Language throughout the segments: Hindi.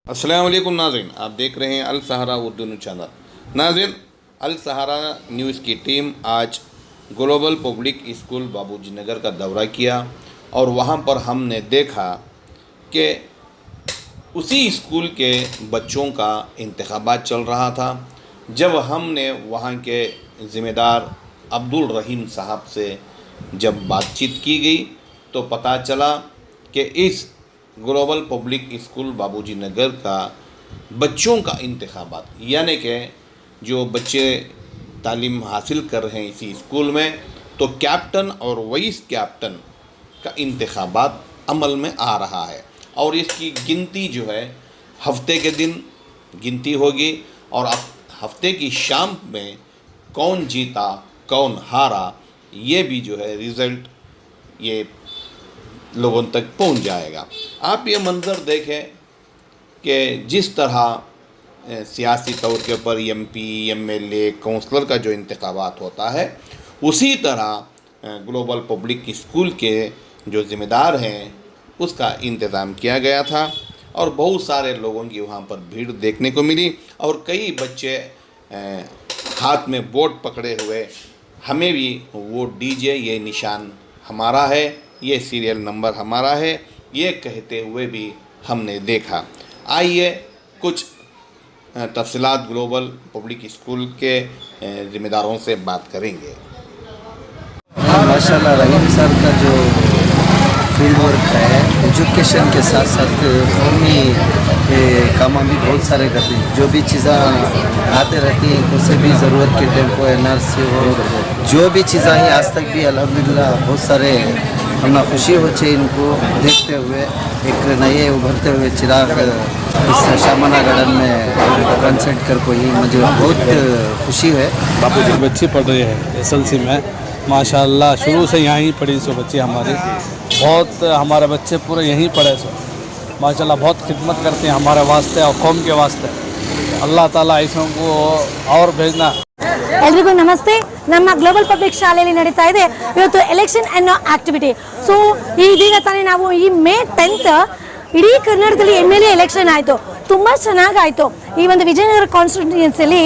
अस्सलाम वालेकुम नाज़रीन, आप देख रहे हैं अल सहारा उर्दू न्यूज़ चैनल। नाज़रीन, अल सहारा न्यूज़ की टीम आज ग्लोबल पब्लिक स्कूल बाबूजी नगर का दौरा किया और वहां पर हमने देखा कि उसी स्कूल के बच्चों का इंतखाबात चल रहा था। जब हमने वहां के ज़िम्मेदार अब्दुल रहीम साहब से जब बातचीत की गई तो पता चला कि इस ग्लोबल पब्लिक स्कूल बाबूजी नगर का बच्चों का इंतखाबात, यानी कि जो बच्चे तालीम हासिल कर रहे हैं इसी स्कूल में, तो कैप्टन और वाइस कैप्टन का इंतखाबात अमल में आ रहा है और इसकी गिनती जो है हफ्ते के दिन गिनती होगी और अब हफ्ते की शाम में कौन जीता कौन हारा ये भी जो है रिज़ल्ट ये लोगों तक पहुंच जाएगा। आप ये मंज़र देखें कि जिस तरह सियासी तौर के ऊपर एमपी, एमएलए, काउंसलर का जो इंतखाबात होता है, उसी तरह ग्लोबल पब्लिक स्कूल के जो ज़िम्मेदार हैं उसका इंतज़ाम किया गया था और बहुत सारे लोगों की वहाँ पर भीड़ देखने को मिली और कई बच्चे हाथ में बोर्ड पकड़े हुए हमें भी वोट दीजिए, ये निशान हमारा है, ये सीरियल नंबर हमारा है, ये कहते हुए भी हमने देखा। आइए कुछ तफसीलात ग्लोबल पब्लिक स्कूल के ज़िम्मेदारों से बात करेंगे। माशाल्लाह रहीम सर का जो फील्ड वर्क है एजुकेशन के साथ साथ कौमी काम भी बहुत सारे करते हैं। जो भी चीज़ें आते रहती हैं उसे भी ज़रूरत के टेम्पो एनआरसी हो जो भी चीज़ें हैं आज तक भी अल्हम्दुलिल्लाह बहुत सारे हमने खुशी होती इनको देखते हुए एक नए उभरते हुए चिराग इस शामना गार्डन में कंसर्ट कर कोई मुझे बहुत खुशी है। बापूजी बच्ची पढ़ रही है एसएलसी में, माशाल्लाह शुरू से यहीं पढ़ी सो बच्चे हमारे बहुत हमारे बच्चे पूरे यहीं पढ़े सो माशाल्लाह बहुत खिदमत करते हैं हमारे वास्ते और कौम के वास्ते। अल्लाह ताला इसों को और भेजना। ಎಲ್ರಿಗೂ ನಮಸ್ತೆ। ನಮ್ಮ ಗ್ಲೋಬಲ್ ಪಬ್ಲಿಕ್ ಶಾಲೆಯಲ್ಲಿ ನಡೀತಾ ಇದೆ ಇವತ್ತು ಎಲೆಕ್ಷನ್ ಅನ್ನೋ ಆಕ್ಟಿವಿಟಿ. ಸೊ ಇದೀಗ ತಾನೇ ನಾವು ಈ ಮೇ 10th ಇಡೀ ಕರ್ನಾಟಕದಲ್ಲಿ MLA ಎಲೆಕ್ಷನ್ ಆಯಿತು, ತುಂಬ ಚೆನ್ನಾಗಾಯಿತು. ಈ ಒಂದು ವಿಜಯನಗರ ಕಾನ್ಸ್ಟಿಟ್ಯೂನ್ಸಿಯಲ್ಲಿ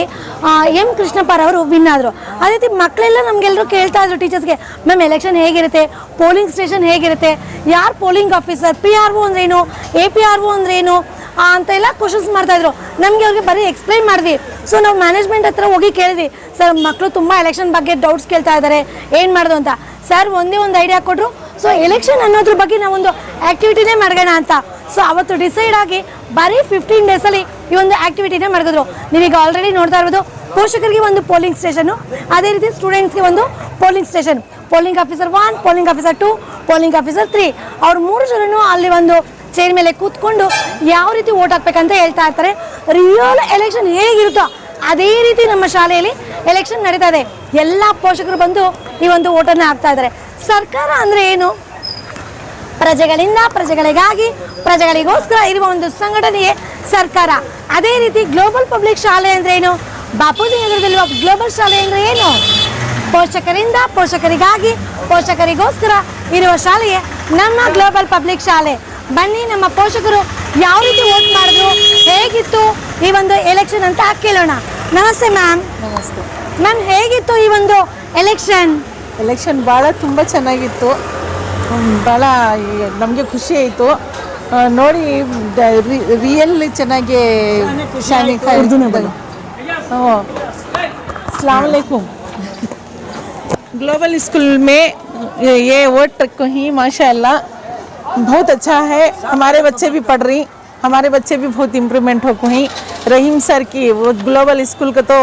ಎಂ ಕೃಷ್ಣಪ್ಪರವರು ವಿನ್ ಆದರು. ಅದೇ ರೀತಿ ಮಕ್ಕಳೆಲ್ಲ ನಮಗೆಲ್ಲರೂ ಕೇಳ್ತಾ ಇದ್ರು ಟೀಚರ್ಸ್ಗೆ, ಮ್ಯಾಮ್ ಎಲೆಕ್ಷನ್ ಹೇಗಿರುತ್ತೆ, ಪೋಲಿಂಗ್ ಸ್ಟೇಷನ್ ಹೇಗಿರುತ್ತೆ, ಯಾರು ಪೋಲಿಂಗ್ ಆಫೀಸರ್, PRO ಅಂದ್ರೇನು, APRO ಅಂದ್ರೇನು ಅಂತೆಲ್ಲ ಕ್ವಶನ್ಸ್ ಮಾಡ್ತಾಯಿದ್ರು. ನಮಗೆ ಅವ್ರಿಗೆ ಬರೀ ಎಕ್ಸ್ಪ್ಲೈನ್ ಮಾಡಿದ್ವಿ. ಸೊ ನಾವು ಮ್ಯಾನೇಜ್ಮೆಂಟ್ ಹತ್ರ ಹೋಗಿ ಕೇಳಿದ್ವಿ, ಸರ್ ಮಕ್ಕಳು ತುಂಬ ಎಲೆಕ್ಷನ್ ಬಗ್ಗೆ ಡೌಟ್ಸ್ ಕೇಳ್ತಾ ಇದ್ದಾರೆ, ಏನು ಮಾಡೋದು ಅಂತ. ಸರ್ ಒಂದೇ ಒಂದು ಐಡಿಯಾ ಕೊಟ್ಟರು, ಸೊ ಎಲೆಕ್ಷನ್ ಅನ್ನೋದ್ರ ಬಗ್ಗೆ ನಾವೊಂದು ಆ್ಯಕ್ಟಿವಿಟಿನೇ ಮಾಡೋಣ ಅಂತ. ಸೊ ಅವತ್ತು ಡಿಸೈಡ್ ಆಗಿ ಬರೀ 15 ಡೇಸಲ್ಲಿ ಈ ಒಂದು ಆ್ಯಕ್ಟಿವಿಟಿನೇ ಮಾಡಿದ್ರು. ನೀವೀಗ ಆಲ್ರೆಡಿ ನೋಡ್ತಾ ಇರ್ಬೋದು, ಪೋಷಕರಿಗೆ ಒಂದು ಪೋಲಿಂಗ್ ಸ್ಟೇಷನ್ನು, ಅದೇ ರೀತಿ ಸ್ಟೂಡೆಂಟ್ಸ್ಗೆ ಒಂದು polling station, polling officer 1, polling officer 2, polling officer 3 ಅವ್ರು 3 ಜನನು ಅಲ್ಲಿ ಒಂದು ಚೇರ್ ಮೇಲೆ ಕೂತ್ಕೊಂಡು ಯಾವ ರೀತಿ ವೋಟ್ ಹಾಕ್ಬೇಕಂತ ಹೇಳ್ತಾ ಇರ್ತಾರೆ. ರಿಯಲ್ ಎಲೆಕ್ಷನ್ ಹೇಗಿರುತ್ತೋ ಅದೇ ರೀತಿ ನಮ್ಮ ಶಾಲೆಯಲ್ಲಿ ಎಲೆಕ್ಷನ್ ನಡೀತಾ ಇದೆ. ಎಲ್ಲ ಪೋಷಕರು ಬಂದು ಈ ಒಂದು ವೋಟನ್ನು ಹಾಕ್ತಾ ಇದ್ದಾರೆ. ಸರ್ಕಾರ ಅಂದರೆ ಏನು? ಪ್ರಜೆಗಳಿಂದ ಪ್ರಜೆಗಳಿಗಾಗಿ ಪ್ರಜೆಗಳಿಗೋಸ್ಕರ ಇರುವ ಒಂದು ಸಂಘಟನೆಯೇ ಸರ್ಕಾರ. ಅದೇ ರೀತಿ ಗ್ಲೋಬಲ್ ಪಬ್ಲಿಕ್ ಶಾಲೆ ಅಂದರೆ ಏನು? ಬಾಪೂಜಿ ನಗರದಲ್ಲಿರುವ ಗ್ಲೋಬಲ್ ಶಾಲೆ ಅಂದರೆ ಏನು? ಪೋಷಕರಿಂದ ಪೋಷಕರಿಗಾಗಿ ಪೋಷಕರಿಗೋಸ್ಕರ ಇರುವ ಶಾಲೆಯೇ ನಮ್ಮ ಗ್ಲೋಬಲ್ ಪಬ್ಲಿಕ್ ಶಾಲೆ. ಬನ್ನಿ ನಮ್ಮ ಪೋಷಕರು ಯಾವ ರೀತಿ ವೋಟ್ ಮಾಡಿದ್ರು, ಹೇಗಿತ್ತು ಈ ಒಂದು ಎಲೆಕ್ಷನ್ ಅಂತ ಕೇಳೋಣ. ನಮಸ್ತೆ ಮ್ಯಾಮ್. ನಮಸ್ತೆ ಮ್ಯಾಮ್, ಹೇಗಿತ್ತು ಈ ಒಂದು ಎಲೆಕ್ಷನ್? ಎಲೆಕ್ಷನ್ ಭಾಳ ತುಂಬ ಚೆನ್ನಾಗಿತ್ತು, ಭಾಳ ನಮಗೆ ಖುಷಿ ಆಯಿತು ನೋಡಿ. रियल ಚೆನ್ನಾಗಿ अस्सलाम वालेकुम। ग्लोबल स्कूल में ये वोट को ही माशाल्लाह बहुत अच्छा है। हमारे बच्चे भी पढ़ रही, हमारे बच्चे भी बहुत इम्प्रूवमेंट हो गई। रहीम सर की वो ग्लोबल स्कूल का तो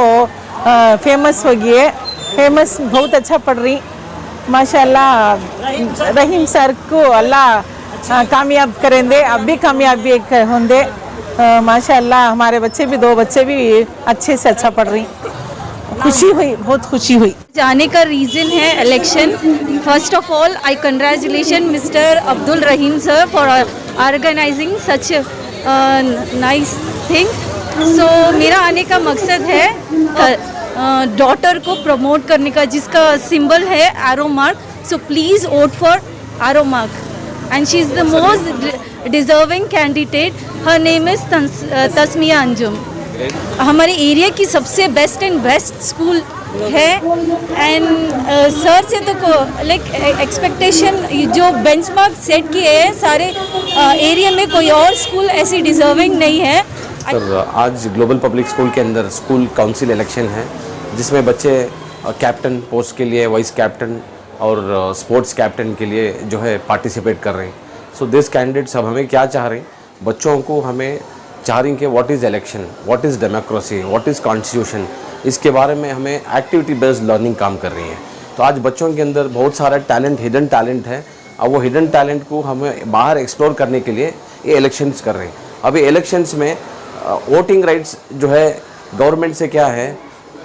फेमस हो गई है, फेमस बहुत अच्छा पढ़ रही माशाल्लाह। रहीम सर को अल्लाह कामयाब करेंगे, अब भी कामयाबी होंगे माशाल्लाह। हमारे बच्चे भी 2 बच्चे भी अच्छे से अच्छा पढ़ रही, खुशी हुई, बहुत खुशी हुई। जाने का रीज़न है election. First of all I congratulation mister Abdul Rahim sir for organising such nice thing. So मेरा आने का मकसद है डॉटर को प्रमोट करने का, जिसका सिंबल है arrow mark. So please vote for aero mark. and she is the most deserving candidate. Her name is Tasmiya Anjum. हमारे एरिया की सबसे बेस्ट एंड बेस्ट स्कूल है. एंड सर से तो लाइक एक्सपेक्टेशन जो बेंचमार्क सेट किए हैं सारे एरिया में, कोई और स्कूल ऐसी डिजर्विंग नहीं है. सर आज ग्लोबल पब्लिक स्कूल के अंदर स्कूल काउंसिल इलेक्शन है, जिसमें बच्चे कैप्टन पोस्ट के लिए, वाइस कैप्टन और स्पोर्ट्स कैप्टन के लिए जो है पार्टिसिपेट कर रहे हैं. सो दिस कैंडिडेट्स अब हमें क्या चाह रहे हैं, बच्चों को हमें चाह रही कि what is election, what is democracy, what is constitution, इसके बारे में हमें एक्टिविटी बेस्ड लर्निंग काम कर रही है. तो आज बच्चों के अंदर बहुत सारा टैलेंट, हिडन टैलेंट है, और वो हिडन टैलेंट को हमें बाहर एक्सप्लोर करने के लिए ये इलेक्शंस कर रहे हैं. अभी इलेक्शंस में वोटिंग राइट्स जो है गवर्नमेंट से क्या है,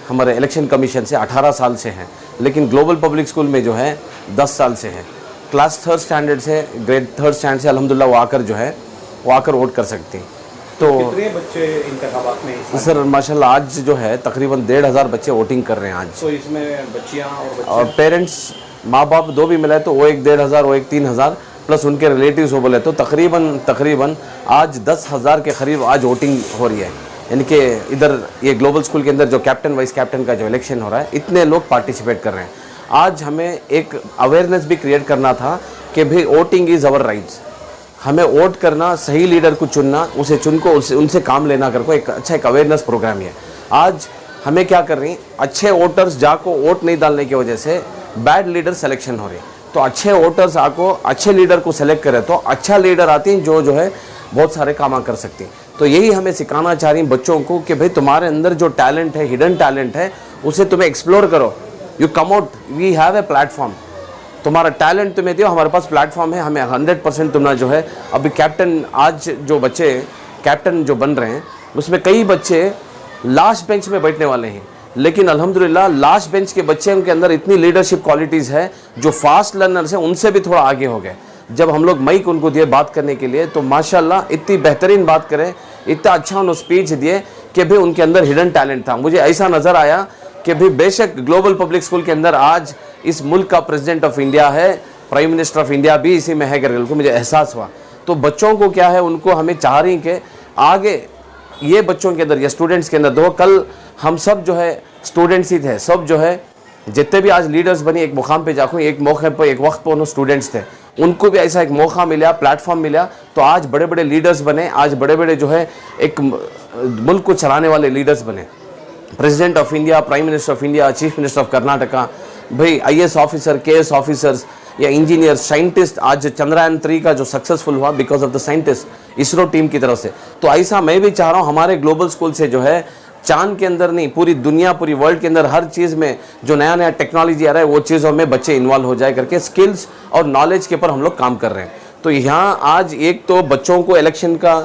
हमारे इलेक्शन कमीशन से 18 साल से हैं, लेकिन ग्लोबल पब्लिक स्कूल में जो है 10 साल से है. क्लास 3rd स्टैंडर्ड से, ग्रेड 3rd स्टैंडर्ड से अल्हम्दुलिल्लाह वो आकर जो है वो आकर वोट कर सकते हैं. तो कितने बच्चे इंतखाबात में सर माशाल्लाह आज जो है तकरीबन 1,500 बच्चे वोटिंग कर रहे हैं आज. तो इसमें बच्चियां और पेरेंट्स, माँ बाप दो भी मिले तो वो एक 1,500, वो एक 3,000, प्लस उनके रिलेटिव्स वो बोले तो तकरीबन आज 10,000 के करीब आज वोटिंग हो रही है. यानी कि इधर ये ग्लोबल स्कूल के अंदर जो कैप्टन वाइस कैप्टन का जो इलेक्शन हो रहा है, इतने लोग पार्टिसिपेट कर रहे हैं. आज हमें एक अवेयरनेस भी क्रिएट करना था कि भाई वोटिंग इज़ आवर राइट्स. हमें वोट करना, सही लीडर को चुनना, उसे चुन को उनसे काम लेना करको एक अच्छा एक अवेयरनेस प्रोग्राम है. आज हमें क्या कर रही हैं, अच्छे वोटर्स जाको वोट नहीं डालने की वजह से बैड लीडर सिलेक्शन हो रही है. तो अच्छे वोटर्स आको अच्छे लीडर को सेलेक्ट करें तो अच्छा लीडर आती हैं जो है बहुत सारे काम कर सकती हैं. तो यही हमें सिखाना चाह रही हैं बच्चों को कि भाई तुम्हारे अंदर जो टैलेंट है, हिडन टैलेंट है, उसे तुम्हें एक्सप्लोर करो. You come out, we have a platform. तुम्हारा टैलेंट तुम्हें दियो, हमारे पास प्लेटफॉर्म है, हमें 100% तुम्हारा जो है. अभी कैप्टन आज जो बच्चे कैप्टन जो बन रहे हैं उसमें कई बच्चे लास्ट बेंच में बैठने वाले हैं, लेकिन अल्हम्दुलिल्लाह लास्ट बेंच के बच्चे के अंदर इतनी लीडरशिप क्वालिटीज़ है, जो फास्ट लर्नर्स हैं उनसे भी थोड़ा आगे हो गए. जब हम लोग माइक उनको दिए बात करने के लिए तो माशाल्लाह इतनी बेहतरीन बात करें, इतना अच्छा उन्होंने स्पीच दिए कि भाई उनके अंदर हिडन टैलेंट था. मुझे ऐसा नज़र आया कि भाई बेशक ग्लोबल पब्लिक स्कूल के अंदर आज इस मुल्क का प्रेसिडेंट ऑफ इंडिया है, प्राइम मिनिस्टर ऑफ इंडिया भी इसी में है करके मुझे एहसास हुआ. तो बच्चों को क्या है, उनको हमें चाह रही कि आगे ये बच्चों के अंदर या स्टूडेंट्स के अंदर दो, कल हम सब जो है स्टूडेंट्स ही थे, सब जो है जितने भी आज लीडर्स बने एक मुकाम पे जाको, एक मौके पर एक वक्त पर उन्होंने स्टूडेंट्स थे, उनको भी ऐसा एक मौका मिला, प्लेटफॉर्म मिला, तो आज बड़े बड़े लीडर्स बने, आज बड़े बड़े जो है एक मुल्क को चलाने वाले लीडर्स बने. President of India, prime minister of India, chief minister of Karnataka, भाई IAS ऑफिसर, KS ऑफिसर्स या इंजीनियर, साइंटिस्ट. आज चंद्रयान 3 का जो सक्सेसफुल हुआ because of the scientist ISRO team की तरफ से. तो ऐसा मैं भी चाह रहा हूँ हमारे ग्लोबल स्कूल से जो है चांद के अंदर नहीं, पूरी दुनिया, पूरी वर्ल्ड के अंदर हर चीज़ में जो नया नया टेक्नोलॉजी आ रहा है वो चीज़ों में बच्चे इन्वॉल्व हो जाए करके स्किल्स और नॉलेज के ऊपर हम लोग काम कर रहे हैं. तो यहाँ आज एक तो बच्चों को इलेक्शन का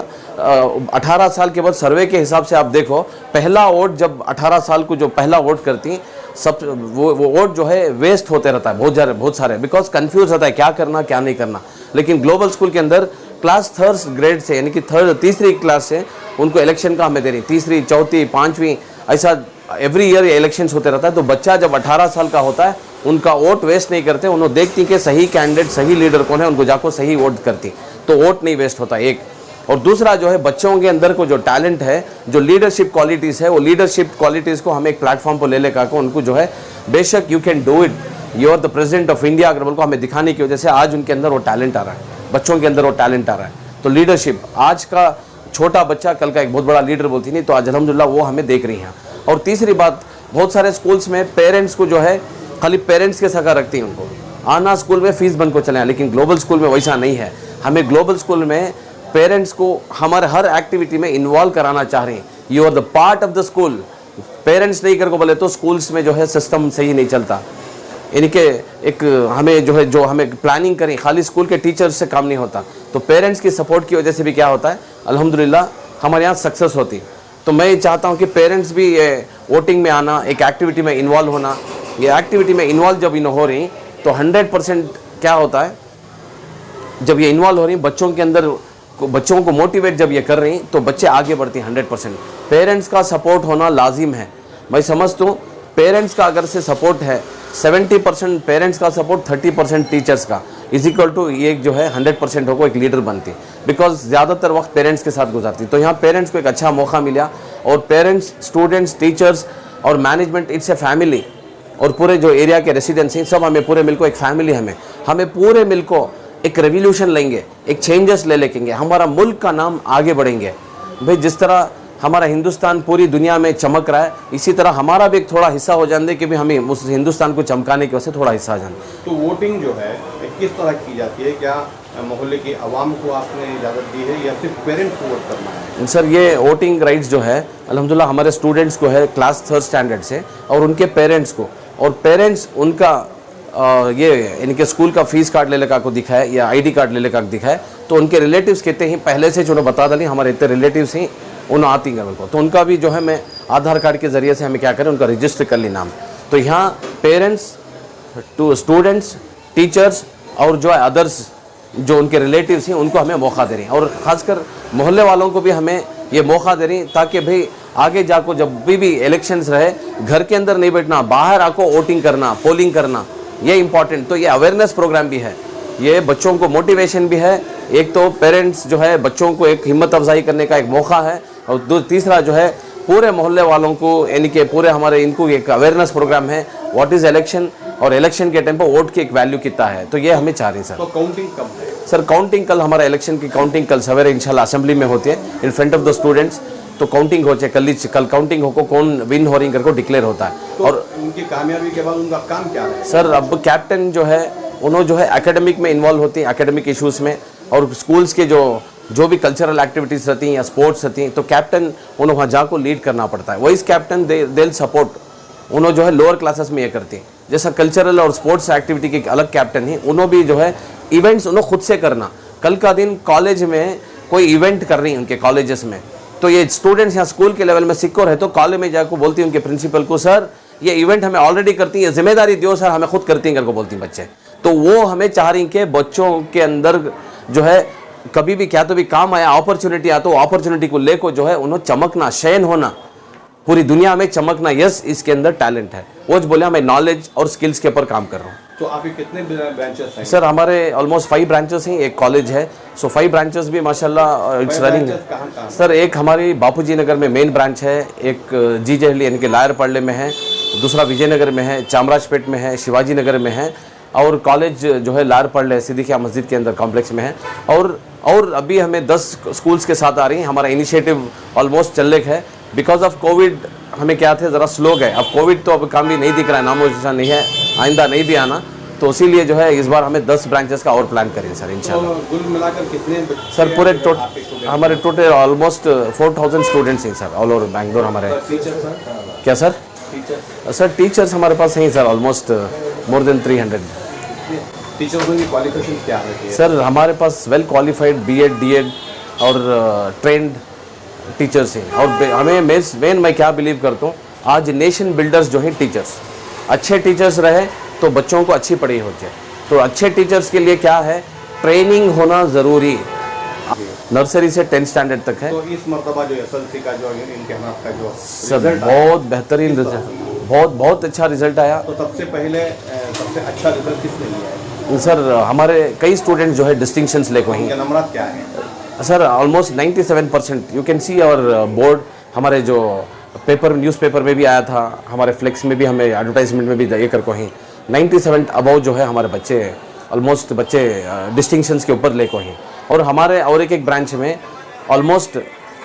18 साल के बाद सर्वे के हिसाब से आप देखो, पहला वोट जब 18 साल को जो पहला वोट करती सब वो वोट जो है वेस्ट होते रहता है बहुत सारे बिकॉज कंफ्यूज रहता है क्या करना क्या नहीं करना. लेकिन ग्लोबल स्कूल के अंदर क्लास 3rd ग्रेड से यानी कि तीसरी क्लास से उनको इलेक्शन का हमें दे रही, तीसरी, चौथी, 5वीं, ऐसा एवरी ईयर ये इलेक्शंस होते रहता है. तो बच्चा जब 18 साल का होता है उनका वोट वेस्ट नहीं करते, उन्होंने देखती कि सही कैंडिडेट, सही लीडर कौन है, उनको जाकर सही वोट करती, तो वोट नहीं वेस्ट होता. एक और दूसरा जो है बच्चों के अंदर को जो टैलेंट है, जो लीडरशिप क्वालिटीज़ है, वो लीडरशिप क्वालिटीज़ को हम एक प्लेटफॉर्म पर ले लेकर उनको जो है बेशक you can do it, you are the president of India अगर उनको हमें दिखाने की वजह से आज उनके अंदर वो टैलेंट आ रहा है, बच्चों के अंदर वो टैलेंट आ रहा है. तो लीडरशिप, आज का छोटा बच्चा कल का एक बहुत बड़ा लीडर बोलती नहीं, तो आज अल्हम्दुलिल्लाह वो हमें देख रही हैं. और तीसरी बात, बहुत सारे स्कूल्स में पेरेंट्स को जो है खाली पेरेंट्स के सका रखती हैं, उनको आना स्कूल में फीस बन को चले, लेकिन ग्लोबल स्कूल में वैसा नहीं है. हमें ग्लोबल स्कूल में पेरेंट्स को हमारे हर एक्टिविटी में इन्वॉल्व कराना चाह रहे हैं. You are the part of the school. Parents नहीं कर को बोले तो स्कूल्स में जो है सिस्टम सही नहीं चलता. यानी कि एक हमें जो हमें प्लानिंग करें, खाली स्कूल के टीचर्स से काम नहीं होता. तो पेरेंट्स की सपोर्ट की वजह से भी क्या होता है, अल्हम्दुलिल्लाह हमारे यहाँ सक्सेस होती. तो मैं चाहता हूँ कि पेरेंट्स भी ये वोटिंग में आना, एक एक्टिविटी में इन्वॉल्व होना. ये एक्टिविटी में इन्वॉल्व जब इन्हें हो रही तो 100% क्या होता है, जब ये इन्वॉल्व हो रही बच्चों के अंदर, बच्चों को मोटिवेट जब ये कर रही तो बच्चे आगे बढ़ती हैं 100%. पेरेंट्स का सपोर्ट होना लाजिम है. मैं समझता हूँ पेरेंट्स का अगर से सपोर्ट है 70% पेरेंट्स का सपोर्ट, 30% टीचर्स का इज इक्वल टू ये जो है 100% होकर एक लीडर बनती, बिकॉज ज़्यादातर वक्त पेरेंट्स के साथ गुजारती। तो यहाँ पेरेंट्स को एक अच्छा मौका मिला, और पेरेंट्स, स्टूडेंट्स, टीचर्स और मैनेजमेंट, इट्स ए फैमिली, और पूरे जो एरिया के रेसिडेंट्स हैं सब हमें पूरे मिल को एक फैमिली, हमें पूरे मिल को एक रेवोल्यूशन लेंगे, एक चेंजेस ले लेंगे, हमारा मुल्क का नाम आगे बढ़ेंगे। भाई जिस तरह हमारा हिंदुस्तान पूरी दुनिया में चमक रहा है, इसी तरह हमारा भी एक थोड़ा हिस्सा हो जाने कि भी हमें उस हिंदुस्तान को चमकाने की वजह से थोड़ा हिस्सा आ जाए। तो वोटिंग जो है किस तरह की जाती है? क्या मोहल्ले की आवाम को आपने इजाज़त दी है या सिर्फ पेरेंट्स को वोट करना है? सर ये वोटिंग राइट्स जो है अल्हम्दुलिल्लाह हमारे स्टूडेंट्स को है क्लास 3rd स्टैंडर्ड से, और उनके पेरेंट्स को, और पेरेंट्स उनका ये इनके स्कूल का फीस कार्ड ले लेकर को दिखाए या ID कार्ड ले लेकर दिखाए, तो उनके रिलेटिव्स कहते हैं पहले से जो बता डाली हमारे इतने रिलेटिव्स ही उन्हें आती है उनको, तो उनका भी जो है मैं आधार कार्ड के ज़रिए से हमें क्या करें उनका रजिस्टर कर ली नाम। तो यहाँ पेरेंट्स, स्टूडेंट्स, टीचर्स और जो है अदर्स जो उनके रिलेटिव्स हैं उनको हमें मौका दे रही हैं, और ख़ासकर मोहल्ले वालों को भी हमें ये मौका दे रही ताकि भाई आगे जाको जब भी इलेक्शंस रहे घर के अंदर नहीं बैठना, बाहर आको वोटिंग करना, पोलिंग करना, ये इम्पॉर्टेंट। तो ये अवेयरनेस प्रोग्राम भी है, ये बच्चों को मोटिवेशन भी है, एक तो पेरेंट्स जो है बच्चों को एक हिम्मत अफजाई करने का एक मौका है, और तीसरा जो है पूरे मोहल्ले वालों को यानी कि पूरे हमारे इनको एक अवेयरनेस प्रोग्राम है व्हाट इज़ इलेक्शन, और इलेक्शन के टाइम पर वोट की एक वैल्यू कितना है, तो ये हमें चाह रही है सर। तो काउंटिंग कब है? सर काउंटिंग कल, हमारा इलेक्शन की काउंटिंग कल सवेरे इंशाल्लाह असेंबली में होती है in front of the students. तो काउंटिंग हो जाए कल काउंटिंग होकर कौन विन हो रही करके डिक्लेयर होता है। तो और उनकी कामयाबी के बाद उनका काम क्या है? सर अब कैप्टन जो है उन्होंने जो है एकेडमिक में इन्वॉल्व होती हैं, एकेडमिक इश्यूज़ में, और स्कूल्स के जो भी कल्चरल एक्टिविटीज़ रहती हैं या स्पोर्ट्स रहती हैं, तो कैप्टन उन्हें वहाँ जाकर लीड करना पड़ता है। वही कैप्टन दे सपोर्ट उन्होंने जो है लोअर क्लासेस में ये करती हैं, जैसा कल्चरल और स्पोर्ट्स एक्टिविटी के अलग कैप्टन है, उन्होंने भी जो है इवेंट्स उन्होंने खुद से करना। कल का दिन कॉलेज में कोई इवेंट कर रही हैं उनके कॉलेजेस में, तो ये स्टूडेंट्स यहाँ स्कूल के लेवल में सिक्योर है तो कॉलेज में जाकर बोलती हैं उनके प्रिंसिपल को, सर ये इवेंट हमें ऑलरेडी करती है, जिम्मेदारी दो सर, हमें खुद करती हैं करके बोलती हैं बच्चे। तो वो हमें चाह रही कि बच्चों के अंदर जो है कभी भी क्या तो भी काम आया, अपॉर्चुनिटी आया, तो अपॉर्चुनिटी को लेकर जो है उन्होंने चमकना, शैन होना, पूरी दुनिया में चमकना, यस इसके अंदर टैलेंट है। वो जो बोले मैं नॉलेज और स्किल्स के ऊपर काम कर रहा हूँ। तो आपके कितने ब्रांचेस हैं? सर हमारे ऑलमोस्ट 5 ब्रांचेस हैं, एक कॉलेज है, सो 5 ब्रांचेस भी माशाल्लाह इट्स रनिंग है। सर एक हमारी बापूजी नगर में मेन ब्रांच है, एक जीजेहली यानी कि लायरपाड़े में है, दूसरा विजयनगर में है, चामराजपेट में है, शिवाजी नगर में है, और कॉलेज जो है लायरपाड़े सिद्दीकिया मस्जिद के अंदर कॉम्प्लेक्स में है। और अभी हमें 10 स्कूल्स के साथ आ रही हैं। हमारा इनिशिएटिव ऑलमोस्ट चल रहा है, बिकॉज ऑफ कोविड हमें क्या थे ज़रा स्लो गए, अब कोविड तो अब काम भी नहीं दिख रहा है, नामो निशान नहीं है, आइंदा नहीं भी आना, तो इसीलिए जो है इस बार हमें 10 ब्रांचेस का और प्लान करें सर इंशाल्लाह। तो कुल मिलाकर कितने सर पूरे हमारे टोटल ऑलमोस्ट 4000 स्टूडेंट्स हैं सर ऑल ओवर बैंगलोर हमारे। Teacher sir? क्या सर? सर टीचर्स हमारे पास हैं sir almost more than 300। Teachers की क्वालिफिकेशन क्या है? सर हमारे पास वेल क्वालिफाइड B.Ed, D.Ed और ट्रेंड टीचर्स हैं, और हमें मेन मैं क्या बिलीव करता हूँ, आज नेशन बिल्डर्स जो हैं टीचर्स, अच्छे टीचर्स रहे तो बच्चों को अच्छी पढ़ाई हो जाए। तो अच्छे टीचर्स के लिए क्या है, ट्रेनिंग होना ज़रूरी, नर्सरी से 10th स्टैंडर्ड तक है। तो इस मरतबा जो SLC का जो इम्तिहान का जो सर बहुत बेहतरीन रिजल्ट, बहुत अच्छा रिजल्ट आया। तो सबसे पहले सबसे अच्छा रिजल्ट किसने लिया है? सर हमारे कई स्टूडेंट्स जो है डिस्टिंक्शंस लेके हैं। नंबर क्या है? Sir almost 97%। You can see our board, हमारे जो पेपर न्यूज़पेपर में भी आया था, हमारे फ्लेक्स में भी, हमें एडवर्टाइजमेंट में भी ये कर को हैं 97 अबव जो है हमारे बच्चे, ऑलमोस्ट बच्चे डिस्टिंक्शंस के ऊपर लेको हैं। और हमारे और एक ब्रांच में ऑलमोस्ट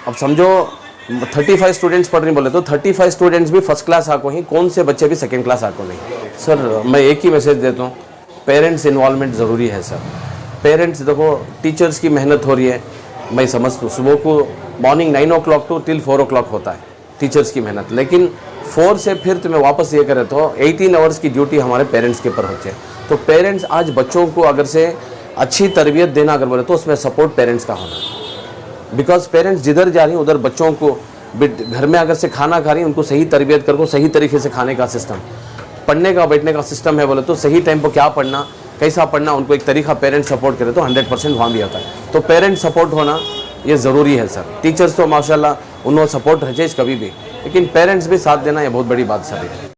अब समझो 35 स्टूडेंट्स पढ़ रहे बोले तो 35 स्टूडेंट्स भी फर्स्ट क्लास आको हैं, कौन से बच्चे भी सेकेंड क्लास आको नहीं। सर मैं एक ही मैसेज देता हूँ, पेरेंट्स इन्वॉल्वमेंट ज़रूरी है सर। पेरेंट्स देखो टीचर्स की मेहनत हो रही है, मैं समझता हूँ सुबह को morning 9 o'clock to till 4 o'clock होता है टीचर्स की मेहनत, लेकिन 4 से फिर तुम्हें वापस ये करे तो 18 आवर्स की ड्यूटी हमारे पेरेंट्स के ऊपर होती है। तो पेरेंट्स आज बच्चों को अगर से अच्छी तरबियत देना अगर बोले तो उसमें सपोर्ट पेरेंट्स का होना, बिकॉज पेरेंट्स जिधर जा रही हैं उधर बच्चों को घर में अगर से खाना खा रही हैं उनको सही तरबियत कर को सही तरीके से खाने का सिस्टम, पढ़ने का बैठने का सिस्टम है बोले तो सही टाइम पर क्या पढ़ना कैसा पढ़ना उनको एक तरीका पेरेंट्स सपोर्ट करे तो 100% वहाँ भी आता है। तो पेरेंट्स सपोर्ट होना ये ज़रूरी है सर। टीचर्स तो माशाल्लाह उन्होंने सपोर्ट रहे कभी भी, लेकिन पेरेंट्स भी साथ देना ये बहुत बड़ी बात सर है।